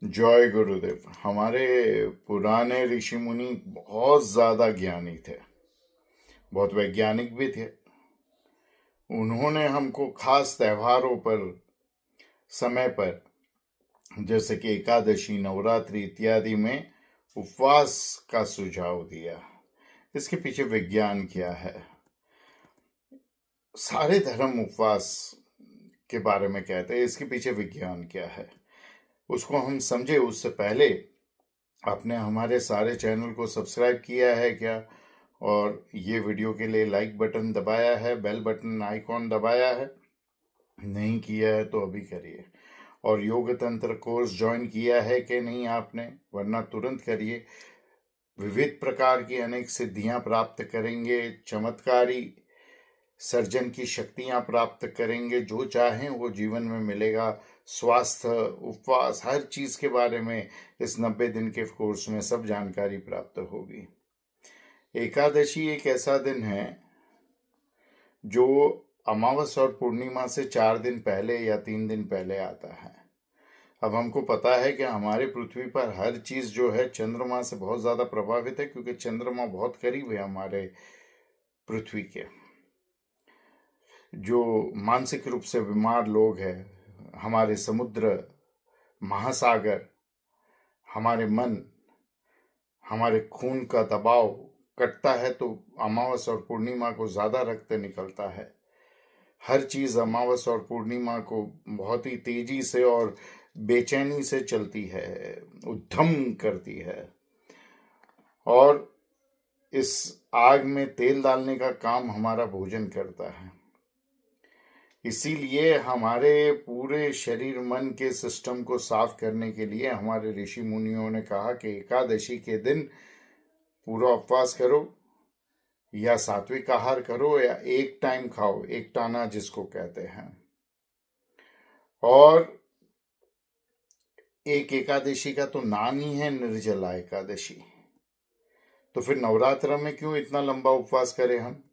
जय गुरुदेव। हमारे पुराने ऋषि मुनि बहुत ज्यादा ज्ञानी थे, बहुत वैज्ञानिक भी थे। उन्होंने हमको खास त्योहारों पर, समय पर, जैसे कि एकादशी, नवरात्रि इत्यादि में उपवास का सुझाव दिया। इसके पीछे विज्ञान क्या है? सारे धर्म उपवास के बारे में कहते हैं, इसके पीछे विज्ञान क्या है उसको हम समझे। उससे पहले आपने हमारे सारे चैनल को सब्सक्राइब किया है क्या? और ये वीडियो के लिए लाइक बटन दबाया है, बेल बटन आइकॉन दबाया है? नहीं किया है तो अभी करिए। और योग तंत्र कोर्स ज्वाइन किया है कि नहीं आपने? वरना तुरंत करिए। विविध प्रकार की अनेक सिद्धियां प्राप्त करेंगे, चमत्कारी सर्जन की शक्तियां प्राप्त करेंगे, जो चाहें वो जीवन में मिलेगा। स्वास्थ्य, उपवास, हर चीज के बारे में इस 90 दिन के कोर्स में सब जानकारी प्राप्त होगी। एकादशी एक ऐसा दिन है जो अमावस और पूर्णिमा से 4 दिन पहले या 3 दिन पहले आता है। अब हमको पता है कि हमारे पृथ्वी पर हर चीज जो है चंद्रमा से बहुत ज्यादा प्रभावित है, क्योंकि चंद्रमा बहुत करीब है हमारे पृथ्वी के। जो मानसिक रूप से बीमार लोग हैं, हमारे समुद्र, महासागर, हमारे मन, हमारे खून का दबाव कटता है तो अमावस और पूर्णिमा को ज्यादा रक्त निकलता है। हर चीज अमावस और पूर्णिमा को बहुत ही तेजी से और बेचैनी से चलती है, उद्यम करती है। और इस आग में तेल डालने का काम हमारा भोजन करता है। इसीलिए हमारे पूरे शरीर मन के सिस्टम को साफ करने के लिए हमारे ऋषि मुनियों ने कहा कि एकादशी के दिन पूरा उपवास करो, या सात्विक आहार करो, या एक टाइम खाओ, एक टाना जिसको कहते हैं। और एक एकादशी का तो नाम ही है निर्जला एकादशी। तो फिर नवरात्र में क्यों इतना लंबा उपवास करें हम?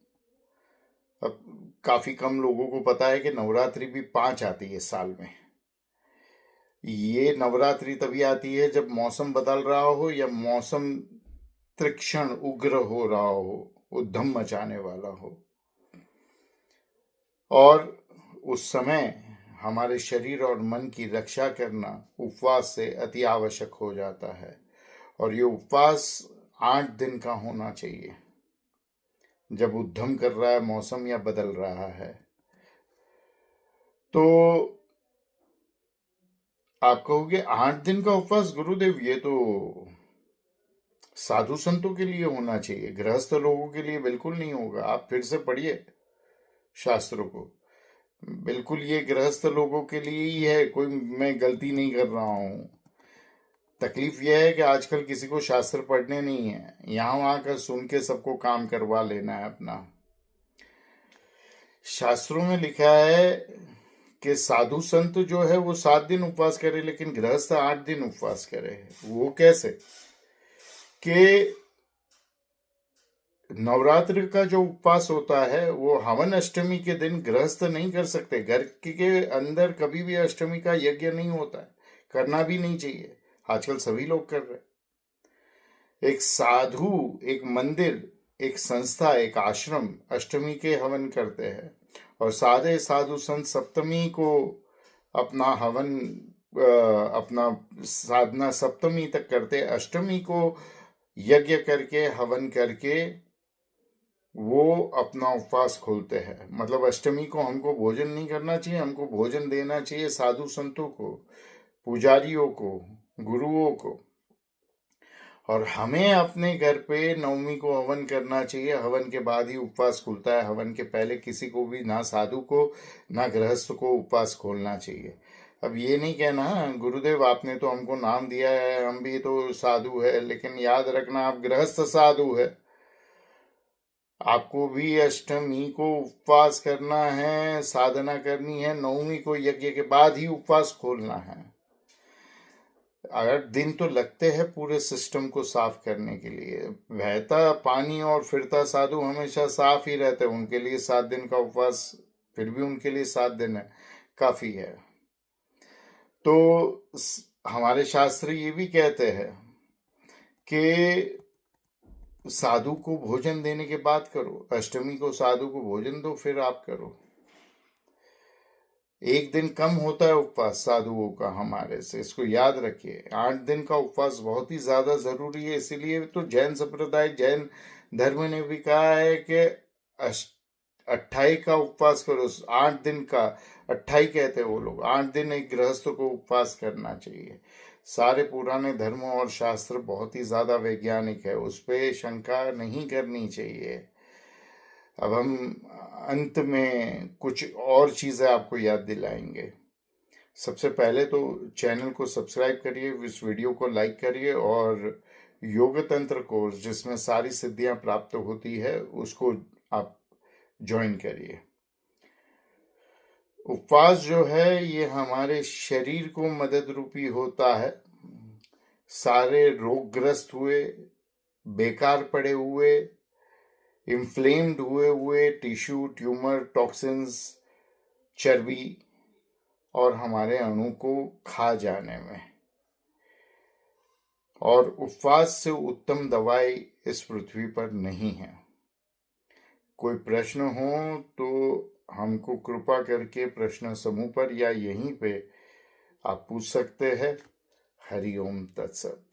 अब काफी कम लोगों को पता है कि नवरात्रि भी 5 आती है साल में। ये नवरात्रि तभी आती है जब मौसम बदल रहा हो, या मौसम तीक्ष्ण उग्र हो रहा हो, उद्यम मचाने वाला हो। और उस समय हमारे शरीर और मन की रक्षा करना उपवास से अति आवश्यक हो जाता है। और ये उपवास 8 दिन का होना चाहिए, जब उद्यम कर रहा है मौसम या बदल रहा है। तो आप कहोगे 8 दिन का उपवास गुरुदेव, ये तो साधु संतों के लिए होना चाहिए, गृहस्थ लोगों के लिए बिल्कुल नहीं होगा। आप फिर से पढ़िए शास्त्रों को। बिल्कुल ये गृहस्थ लोगों के लिए ही है, कोई मैं गलती नहीं कर रहा हूँ। तकलीफ यह है कि आजकल किसी को शास्त्र पढ़ने नहीं है, यहाँ वहां का सुन के सबको काम करवा लेना है अपना। शास्त्रों में लिखा है कि साधु संत जो है वो 7 दिन उपवास करे, लेकिन गृहस्थ 8 दिन उपवास करे। वो कैसे? कि नवरात्र का जो उपवास होता है वो हवन अष्टमी के दिन गृहस्थ नहीं कर सकते। घर के अंदर कभी भी अष्टमी का यज्ञ नहीं होता है, करना भी नहीं चाहिए। आजकल सभी लोग कर रहे हैं। एक साधु, एक मंदिर, एक संस्था, एक आश्रम अष्टमी के हवन करते हैं, और सारे साधु संत सप्तमी को अपना हवन, अपना साधना सप्तमी तक करते। अष्टमी को यज्ञ करके, हवन करके वो अपना उपवास खोलते हैं। मतलब अष्टमी को हमको भोजन नहीं करना चाहिए, हमको भोजन देना चाहिए साधु संतों को, पुजारियों को, गुरुओं को। और हमें अपने घर पे नवमी को हवन करना चाहिए। हवन के बाद ही उपवास खुलता है, हवन के पहले किसी को भी, ना साधु को ना गृहस्थ को, उपवास खोलना चाहिए। अब ये नहीं कहना गुरुदेव आपने तो हमको नाम दिया है, हम भी तो साधु है, लेकिन याद रखना आप गृहस्थ साधु है। आपको भी अष्टमी को उपवास करना है, साधना करनी है, नवमी को यज्ञ के बाद ही उपवास खोलना है। 8 दिन तो लगते हैं पूरे सिस्टम को साफ करने के लिए। बहता पानी और फिरता साधु हमेशा साफ ही रहते हैं, उनके लिए 7 दिन का उपवास, फिर भी उनके लिए 7 दिन है, काफी है। तो हमारे शास्त्र ये भी कहते हैं कि साधु को भोजन देने के बाद करो, अष्टमी को साधु को भोजन दो फिर आप करो। एक दिन कम होता है उपवास साधुओं का हमारे से, इसको याद रखिए। 8 दिन का उपवास बहुत ही ज्यादा जरूरी है। इसीलिए तो जैन संप्रदाय, जैन धर्म ने भी कहा है कि 28 का उपवास करो। 8 दिन का 28 कहते हैं वो लोग। 8 दिन एक गृहस्थ को उपवास करना चाहिए। सारे पुराने धर्मों और शास्त्र बहुत ही ज्यादा वैज्ञानिक है, उस पर शंका नहीं करनी चाहिए। अब हम अंत में कुछ और चीजें आपको याद दिलाएंगे। सबसे पहले तो चैनल को सब्सक्राइब करिए, इस वीडियो को लाइक करिए और योग तंत्र कोर्स जिसमें सारी सिद्धियां प्राप्त होती है उसको आप ज्वाइन करिए। उपवास जो है ये हमारे शरीर को मदद रूपी होता है। सारे रोगग्रस्त हुए, बेकार पड़े हुए, इन्फ्लेम्ड हुए टिश्यू, ट्यूमर, टॉक्सिन्स, चर्बी और हमारे अणु को खा जाने में। और उपवास से उत्तम दवाई इस पृथ्वी पर नहीं है। कोई प्रश्न हो तो हमको कृपा करके प्रश्न समूह पर या यहीं पे आप पूछ सकते हैं। हरि ओम तत्सत।